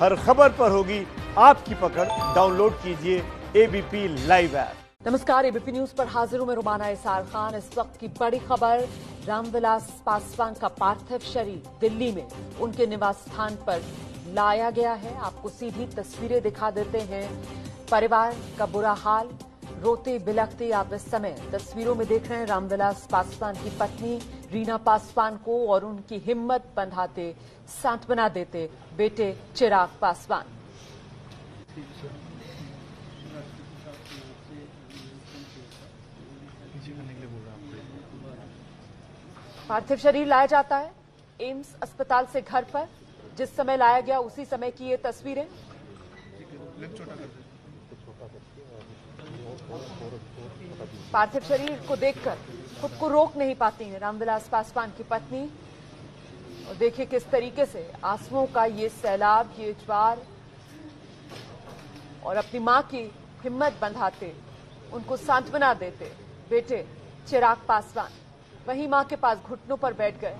हर खबर पर होगी आपकी पकड़। डाउनलोड कीजिए एबीपी लाइव ऐप। नमस्कार, एबीपी न्यूज पर हाजिर हूं मैं रुमाना इसार खान। इस वक्त की बड़ी खबर, रामविलास पासवान का पार्थिव शरीर दिल्ली में उनके निवास स्थान पर लाया गया है। आपको सीधी तस्वीरें दिखा देते हैं। परिवार का बुरा हाल, रोते बिलखते आप इस समय तस्वीरों में देख रहे हैं रामविलास पासवान की पत्नी रीना पासवान को, और उनकी हिम्मत बंधाते, सांत्वना देते बेटे चिराग पासवान। पार्थिव शरीर लाया जाता है एम्स अस्पताल से घर पर। जिस समय लाया गया उसी समय की ये तस्वीरें। पार्थिव शरीर को देखकर खुद को रोक नहीं पाती हैं रामविलास पासवान की पत्नी। और देखिए किस तरीके से आंसुओं का ये सैलाब, ये ज्वार, और अपनी मां की हिम्मत बंधाते, उनको सांत्वना देते बेटे चिराग पासवान वहीं मां के पास घुटनों पर बैठ गए।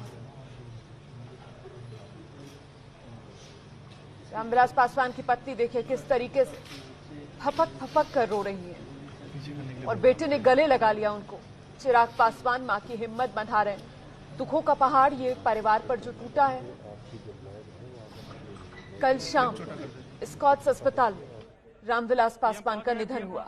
रामविलास पासवान की पत्नी देखिए किस तरीके से फपक फपक कर रो रही है, और बेटे ने गले लगा लिया उनको। चिराग पासवान मां की हिम्मत बंधा रहे हैं। दुखों का पहाड़ ये परिवार पर जो टूटा है। कल शाम स्कॉट्स अस्पताल में रामविलास पासवान का निधन हुआ।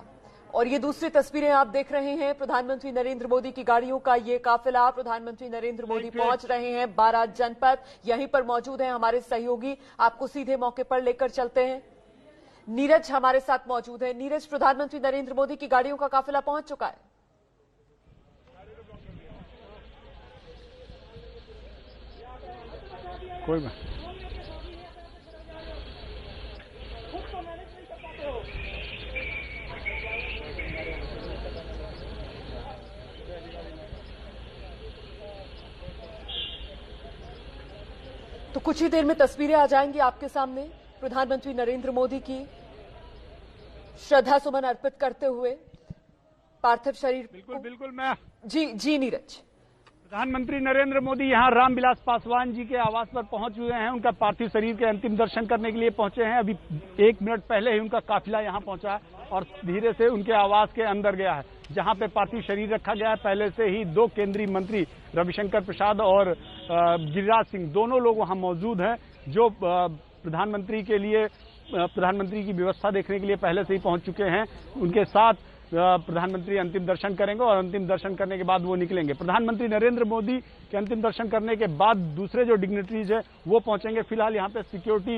और ये दूसरी तस्वीरें आप देख रहे हैं, प्रधानमंत्री नरेंद्र मोदी की गाड़ियों का ये काफिला। प्रधानमंत्री नरेंद्र मोदी पहुंच रहे हैं 12 जनपद। यहीं पर मौजूद हैं हमारे सहयोगी, आपको सीधे मौके पर लेकर चलते हैं। नीरज हमारे साथ मौजूद है। नीरज, प्रधानमंत्री नरेंद्र मोदी की गाड़ियों का काफिला पहुंच चुका है। कोई बात तो कुछ ही देर में तस्वीरें आ जाएंगी आपके सामने, प्रधानमंत्री नरेंद्र मोदी की श्रद्धा सुमन अर्पित करते हुए पार्थिव शरीर। बिल्कुल मैं जी नीरज। प्रधानमंत्री नरेंद्र मोदी यहां रामविलास पासवान जी के आवास पर पहुंच हुए हैं। उनका पार्थिव शरीर के अंतिम दर्शन करने के लिए पहुंचे हैं। अभी 1 मिनट पहले ही उनका काफिला यहां पहुंचा और धीरे से उनके आवास के अंदर गया है, जहां पे पार्थिव शरीर रखा गया है। पहले से ही 2 केंद्रीय मंत्री रविशंकर प्रसाद और गिरिराज सिंह दोनों लोग वहां मौजूद हैं, जो प्रधानमंत्री के लिए प्रधानमंत्री की व्यवस्था देखने के लिए पहले से ही पहुंच चुके हैं। उनके साथ प्रधानमंत्री अंतिम दर्शन करेंगे और अंतिम दर्शन करने के बाद वो निकलेंगे। प्रधानमंत्री नरेंद्र मोदी के अंतिम दर्शन करने के बाद दूसरे जो डिग्निटरीज है वो पहुंचेंगे। फिलहाल यहाँ पे सिक्योरिटी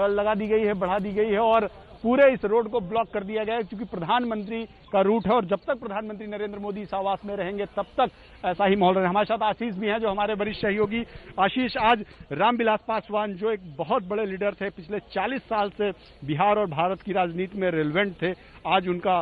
लगा दी गई है, बढ़ा दी गई है, और पूरे इस रोड को ब्लॉक कर दिया गया है, क्योंकि प्रधानमंत्री का रूट है और जब तक प्रधानमंत्री नरेंद्र मोदी इस आवास में रहेंगे तब तक ऐसा ही माहौल रहेगा। हमारे साथ आशीष भी हैं, जो हमारे वरिष्ठ सहयोगी। आशीष, आज रामविलास पासवान जो एक बहुत बड़े लीडर थे, पिछले 40 साल से बिहार और भारत की राजनीति में रेलेवेंट थे, आज उनका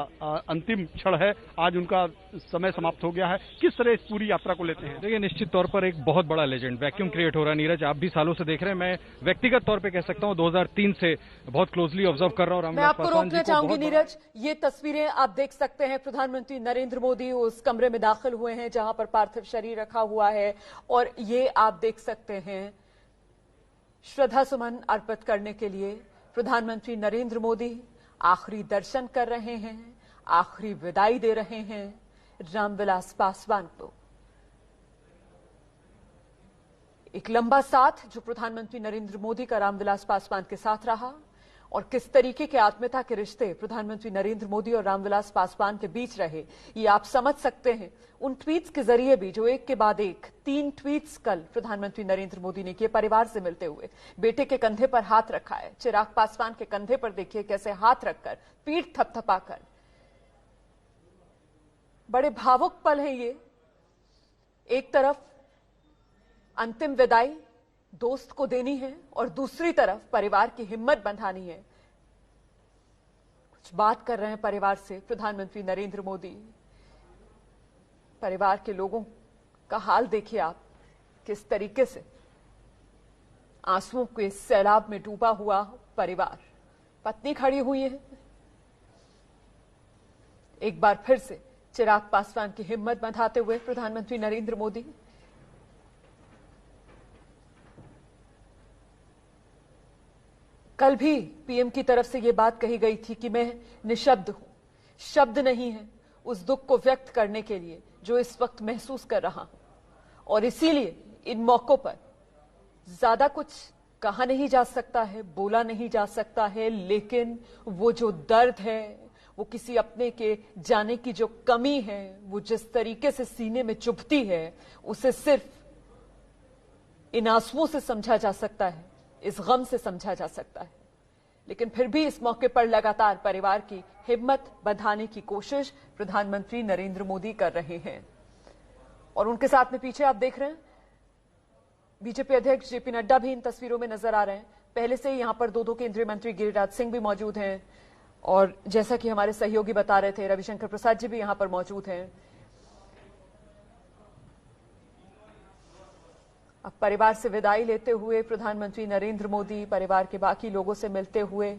अंतिम क्षण है, आज उनका समय समाप्त हो गया है। किस तरह इस पूरी यात्रा को लेते हैं? देखिए, निश्चित तौर पर एक बहुत बड़ा लेजेंड वैक्यूम क्रिएट हो रहा है। नीरज, आप भी सालों से देख रहे हैं, मैं व्यक्तिगत तौर पे कह सकता हूं 2003 से बहुत क्लोजली ऑब्जर्व कर रहा हूं। मैं आपको रोकना चाहूंगी नीरज, ये तस्वीरें आप देख सकते हैं। प्रधानमंत्री नरेंद्र मोदी उस कमरे में दाखिल हुए हैं जहां पर पार्थिव शरीर रखा हुआ है, और ये आप देख सकते हैं श्रद्धा सुमन अर्पित करने के लिए प्रधानमंत्री नरेंद्र मोदी आखिरी दर्शन कर रहे हैं, आखिरी विदाई दे रहे हैं रामविलास पासवान को। एक लंबा साथ जो प्रधानमंत्री नरेंद्र मोदी का रामविलास पासवान के साथ रहा, और किस तरीके के आत्मीयता के रिश्ते प्रधानमंत्री नरेंद्र मोदी और रामविलास पासवान के बीच रहे, ये आप समझ सकते हैं उन ट्वीट्स के जरिए भी, जो एक के बाद एक 3 ट्वीट्स कल प्रधानमंत्री नरेंद्र मोदी ने किए परिवार से मिलते हुए। बेटे के कंधे पर हाथ रखा है, चिराग पासवान के कंधे पर देखिए कैसे हाथ रखकर, पीठ थपथपाकर। बड़े भावुक पल हैं ये। एक तरफ अंतिम विदाई दोस्त को देनी है, और दूसरी तरफ परिवार की हिम्मत बंधानी है। कुछ बात कर रहे हैं परिवार से प्रधानमंत्री नरेंद्र मोदी। परिवार के लोगों का हाल देखिए आप, किस तरीके से आंसुओं के सैलाब में डूबा हुआ परिवार। पत्नी खड़ी हुई है। एक बार फिर से चिराग पासवान की हिम्मत बंधाते हुए प्रधानमंत्री नरेंद्र मोदी। कल भी पीएम की तरफ से ये बात कही गई थी कि मैं निशब्द हूं, शब्द नहीं है उस दुख को व्यक्त करने के लिए जो इस वक्त महसूस कर रहा हूं, और इसीलिए इन मौकों पर ज्यादा कुछ कहा नहीं जा सकता है, बोला नहीं जा सकता है, लेकिन वो जो दर्द है, वो किसी अपने के जाने की जो कमी है, वो जिस तरीके से सीने में चुभती है, उसे सिर्फ इन आंसुओं से समझा जा सकता है, इस गम से समझा जा सकता है। लेकिन फिर भी इस मौके पर लगातार परिवार की हिम्मत बढ़ाने की कोशिश प्रधानमंत्री नरेंद्र मोदी कर रहे हैं। और उनके साथ में पीछे आप देख रहे हैं बीजेपी अध्यक्ष जेपी नड्डा भी इन तस्वीरों में नजर आ रहे हैं। पहले से ही यहां पर दो केंद्रीय मंत्री गिरिराज सिंह भी मौजूद हैं, और जैसा कि हमारे सहयोगी बता रहे थे, रविशंकर प्रसाद जी भी यहां पर मौजूद हैं। अब परिवार से विदाई लेते हुए प्रधानमंत्री नरेंद्र मोदी परिवार के बाकी लोगों से मिलते हुए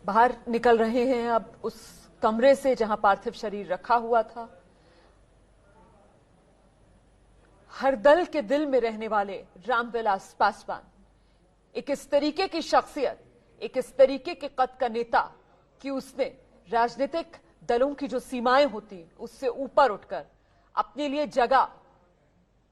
बाहर निकल रहे हैं, अब उस कमरे से जहां पार्थिव शरीर रखा हुआ था। हर दल के दिल में रहने वाले रामविलास पासवान एक इस तरीके की शख्सियत, एक इस तरीके के कद का नेता कि उसने राजनीतिक दलों की जो सीमाएं होती उससे ऊपर उठकर अपने लिए जगह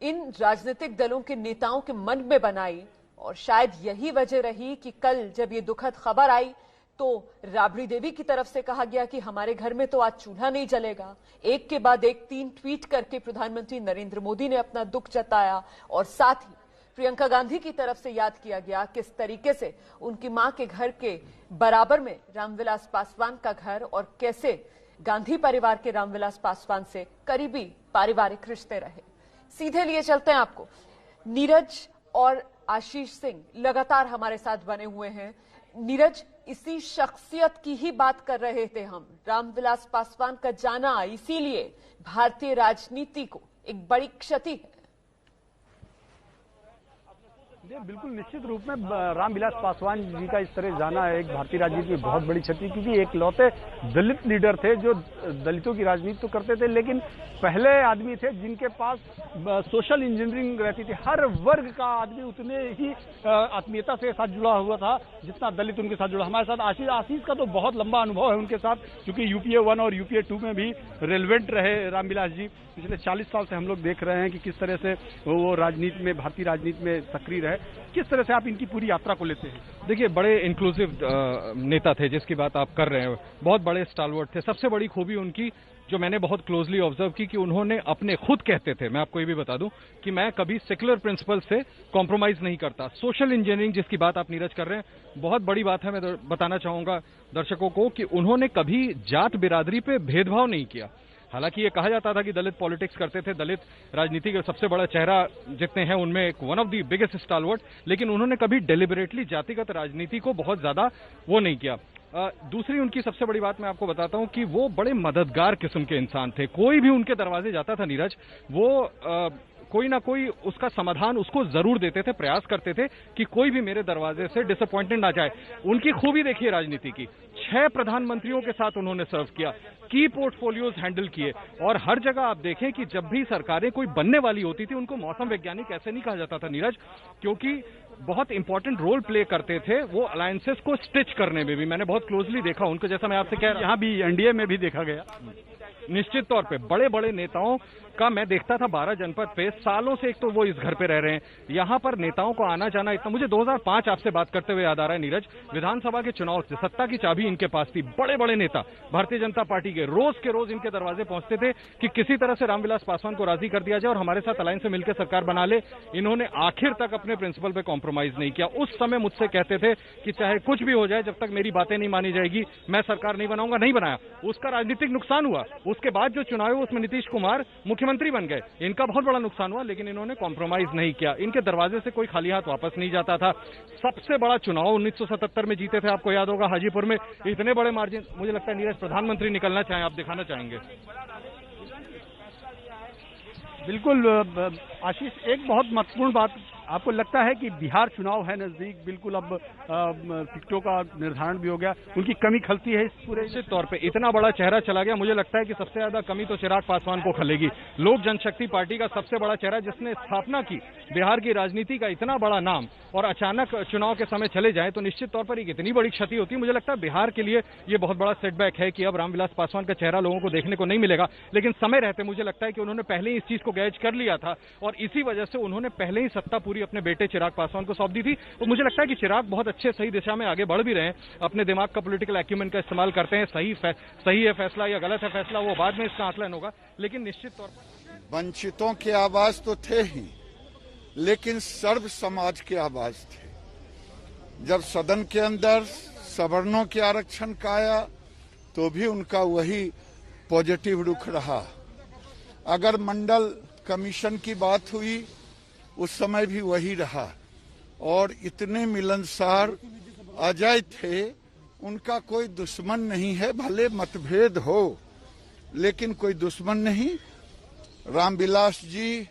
इन राजनीतिक दलों के नेताओं के मन में बनाई। और शायद यही वजह रही कि कल जब ये दुखद खबर आई तो राबड़ी देवी की तरफ से कहा गया कि हमारे घर में तो आज चूल्हा नहीं जलेगा। एक के बाद एक 3 ट्वीट करके प्रधानमंत्री नरेंद्र मोदी ने अपना दुख जताया, और साथ ही प्रियंका गांधी की तरफ से याद किया गया किस तरीके से उनकी मां के घर के बराबर में रामविलास पासवान का घर, और कैसे गांधी परिवार के रामविलास पासवान से करीबी पारिवारिक रिश्ते रहे। सीधे लिए चलते हैं आपको। नीरज और आशीष सिंह लगातार हमारे साथ बने हुए हैं। नीरज, इसी शख्सियत की ही बात कर रहे थे हम। रामविलास पासवान का जाना इसीलिए भारतीय राजनीति को एक बड़ी क्षति है। बिल्कुल निश्चित रूप में रामविलास पासवान जी का इस तरह जाना है एक भारतीय राजनीति में बहुत बड़ी क्षति, क्योंकि एक लौते दलित लीडर थे जो दलितों की राजनीति तो करते थे, लेकिन पहले आदमी थे जिनके पास सोशल इंजीनियरिंग रहती थी। हर वर्ग का आदमी उतने ही आत्मीयता से साथ जुड़ा हुआ था जितना दलित उनके साथ जुड़ा। हमारे साथ आशीष का तो बहुत लंबा अनुभव है उनके साथ, क्योंकि यूपीए 1 और यूपीए 2 में भी रेलिवेंट रहे रामविलास जी। पिछले 40 साल से हम लोग देख रहे हैं कि किस तरह से वो राजनीति में, भारतीय राजनीति में सक्रिय रहे। किस तरह से आप इनकी पूरी यात्रा को लेते हैं? देखिए, बड़े इंक्लूसिव नेता थे जिसकी बात आप कर रहे हैं, बहुत बड़े स्टालवर्ट थे। सबसे बड़ी खूबी उनकी जो मैंने बहुत क्लोजली ऑब्जर्व की कि उन्होंने अपने खुद कहते थे, मैं आपको ये भी बता दूं कि मैं कभी सेक्युलर प्रिंसिपल से कॉम्प्रोमाइज नहीं करता। सोशल इंजीनियरिंग जिसकी बात आप नीरज कर रहे हैं, बहुत बड़ी बात है। मैं बताना चाहूंगा दर्शकों को कि उन्होंने कभी जात बिरादरी पे भेदभाव नहीं किया। हालांकि ये कहा जाता था कि दलित पॉलिटिक्स करते थे, दलित राजनीति का सबसे बड़ा चेहरा जितने हैं उनमें एक वन ऑफ द बिगेस्ट स्टालवर्ट, लेकिन उन्होंने कभी डेलिबरेटली जातिगत राजनीति को बहुत ज्यादा वो नहीं किया। दूसरी उनकी सबसे बड़ी बात मैं आपको बताता हूं कि वो बड़े मददगार किस्म के इंसान थे। कोई भी उनके दरवाजे जाता था नीरज, वो कोई ना कोई उसका समाधान उसको जरूर देते थे, प्रयास करते थे कि कोई भी मेरे दरवाजे से डिसअपॉइंटेड ना जाए। उनकी खूबी देखिए राजनीति की, 6 प्रधानमंत्रियों के साथ उन्होंने सर्व किया, की पोर्टफोलियोज हैंडल किए, और हर जगह आप देखें कि जब भी सरकारें कोई बनने वाली होती थी उनको मौसम वैज्ञानिक ऐसे नहीं कहा जाता था नीरज, क्योंकि बहुत इंपॉर्टेंट रोल प्ले करते थे वो अलायंसेस को स्टिच करने में भी। मैंने बहुत क्लोजली देखा उनको, जैसा मैं आपसे कह रहा, यहाँ भी एनडीए में भी देखा गया। निश्चित तौर पे बड़े बड़े नेताओं का मैं देखता था 12 जनपद पे, सालों से एक तो वो इस घर पे रह रहे हैं, यहाँ पर नेताओं को आना जाना इतना। मुझे 2005 आपसे बात करते हुए याद आ रहा है नीरज, विधानसभा के चुनाव से सत्ता की चाबी इनके पास थी। बड़े बड़े नेता भारतीय जनता पार्टी के रोज इनके दरवाजे पहुंचते थे कि किसी तरह से रामविलास पासवान को राजी कर दिया जाए और हमारे साथ अलायंस से मिलकर सरकार बना ले। इन्होंने आखिर तक अपने प्रिंसिपल पे कॉम्प्रोमाइज नहीं किया। उस समय मुझसे कहते थे कि चाहे कुछ भी हो जाए, जब तक मेरी बातें नहीं मानी जाएगी मैं सरकार नहीं बनाऊंगा। नहीं बनाया, उसका राजनीतिक नुकसान हुआ। उसके बाद जो चुनाव हुआ उसमें नीतीश कुमार मुख्यमंत्री बन गए, इनका बहुत बड़ा नुकसान हुआ, लेकिन इन्होंने कॉम्प्रोमाइज नहीं किया। इनके दरवाजे से कोई खाली हाथ वापस नहीं जाता था। सबसे बड़ा चुनाव 1977 में जीते थे, आपको याद होगा, हाजीपुर में इतने बड़े मार्जिन। मुझे लगता है नीरज प्रधानमंत्री निकलना चाहें, आप दिखाना चाहेंगे? बिल्कुल आशीष, एक बहुत महत्वपूर्ण बात आपको लगता है कि बिहार चुनाव है नजदीक, बिल्कुल अब टिकटों का निर्धारण भी हो गया, उनकी कमी खलती है इस पूरे? निश्चित तौर पे इतना बड़ा चेहरा चला गया, मुझे लगता है कि सबसे ज्यादा कमी तो चिराग पासवान को खलेगी। लोक जनशक्ति पार्टी का सबसे बड़ा चेहरा जिसने स्थापना की, बिहार की राजनीति का इतना बड़ा नाम, और अचानक चुनाव के समय चले जाए तो निश्चित तौर पर एक इतनी बड़ी क्षति होती है। मुझे लगता है बिहार के लिए ये बहुत बड़ा सेटबैक है कि अब रामविलास पासवान का चेहरा लोगों को देखने को नहीं मिलेगा। लेकिन समय रहते मुझे लगता है कि उन्होंने पहले ही इस चीज को गैज कर लिया था और इसी वजह से उन्होंने पहले ही सत्ता पूरी अपने बेटे चिराग पासवान को सौंप दी थी। तो मुझे लगता है कि चिराग बहुत अच्छे सही दिशा में आगे बढ़ भी रहे हैं, अपने दिमाग का पॉलिटिकल एक्यूमेंट का इस्तेमाल करते हैं। सही है फैसला या गलत है फैसला, वो बाद में इसका आकलन होगा, लेकिन निश्चित तौर पर वंचितों के आवाज तो थे ही, लेकिन सर्व समाज के आवाज थे। जब सदन के अंदर सवर्णों के आरक्षण का आया तो भी उनका वही पॉजिटिव रुख रहा। अगर मंडल कमीशन की बात हुई उस समय भी वही रहा, और इतने मिलनसार अजय थे, उनका कोई दुश्मन नहीं है, भले मतभेद हो लेकिन कोई दुश्मन नहीं। रामविलास जी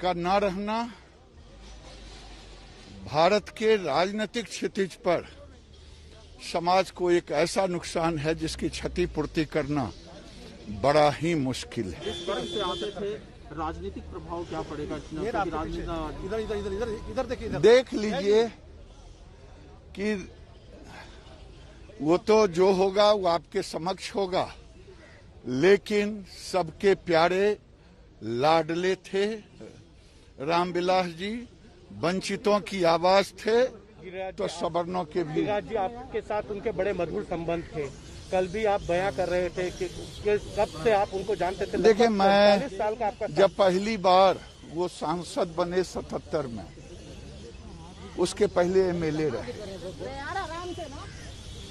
का न रहना भारत के राजनीतिक क्षितिज पर समाज को एक ऐसा नुकसान है जिसकी क्षतिपूर्ति करना बड़ा ही मुश्किल है। जिस वर्ग से आते थे, राजनीतिक प्रभाव क्या पड़ेगा? इधर देखिए, देख लीजिए कि वो तो जो होगा वो आपके समक्ष होगा, लेकिन सबके प्यारे लाडले थे रामविलास जी, वंचितों की आवाज थे, तो सवर्णों के भी। जी, आपके साथ उनके बड़े मधुर संबंध थे, कल भी आप बयां कर रहे थे कि कब से आप उनको जानते थे? देखिए, मैं 45 साल का आपका जब पहली बार वो सांसद बने 77 में, उसके पहले एमएलए रहे,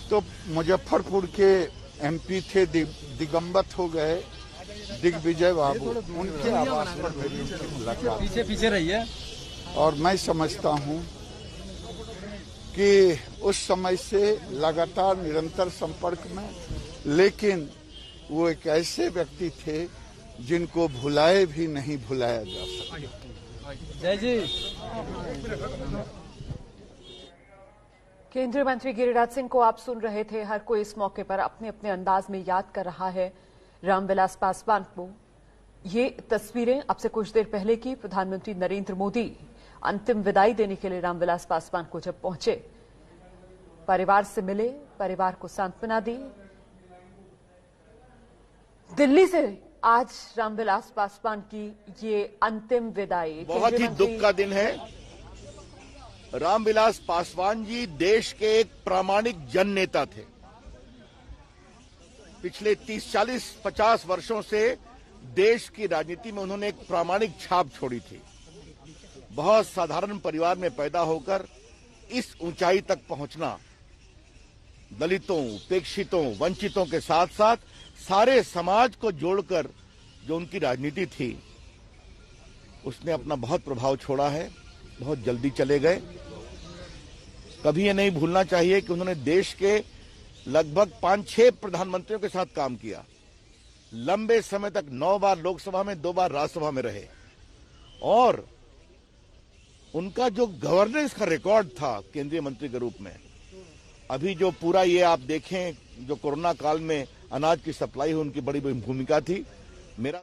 तो मुजफ्फरपुर के एमपी थे, दिगंबत हो गए दिग्विजय बाबू, उनके आवास पर मेरी उनकी मुलाकात। पीछे रही है। और मैं समझता हूं कि उस समय से लगातार निरंतर संपर्क में, लेकिन वो एक ऐसे व्यक्ति थे जिनको भुलाए भी नहीं भुलाया जा सकता। जय जी। केंद्रीय मंत्री गिरिराज सिंह को आप सुन रहे थे। हर कोई इस मौके पर अपने अपने अंदाज में याद कर रहा है रामविलास पासवान को। ये तस्वीरें अब से कुछ देर पहले की, प्रधानमंत्री नरेंद्र मोदी अंतिम विदाई देने के लिए रामविलास पासवान को जब पहुंचे, परिवार से मिले, परिवार को सांत्वना दी। दिल्ली से आज रामविलास पासवान की ये अंतिम विदाई बहुत ही दुख का दिन है। रामविलास पासवान जी देश के एक प्रामाणिक जन नेता थे। पिछले 30, 40, 50 वर्षों से देश की राजनीति में उन्होंने एक प्रामाणिक छाप छोड़ी थी। बहुत साधारण परिवार में पैदा होकर इस ऊंचाई तक पहुंचना, दलितों, उपेक्षितों, वंचितों के साथ साथ सारे समाज को जोड़कर जो उनकी राजनीति थी, उसने अपना बहुत प्रभाव छोड़ा है। बहुत जल्दी चले गए। कभी ये नहीं भूलना चाहिए कि उन्होंने देश के लगभग 5-6 प्रधानमंत्रियों के साथ काम किया। लंबे समय तक 9 बार लोकसभा में, 2 बार राज्यसभा में रहे, और उनका जो गवर्नेंस का रिकॉर्ड था केंद्रीय मंत्री के रूप में, अभी जो पूरा ये आप देखें, जो कोरोना काल में अनाज की सप्लाई हुई, उनकी बड़ी भूमिका थी। मेरा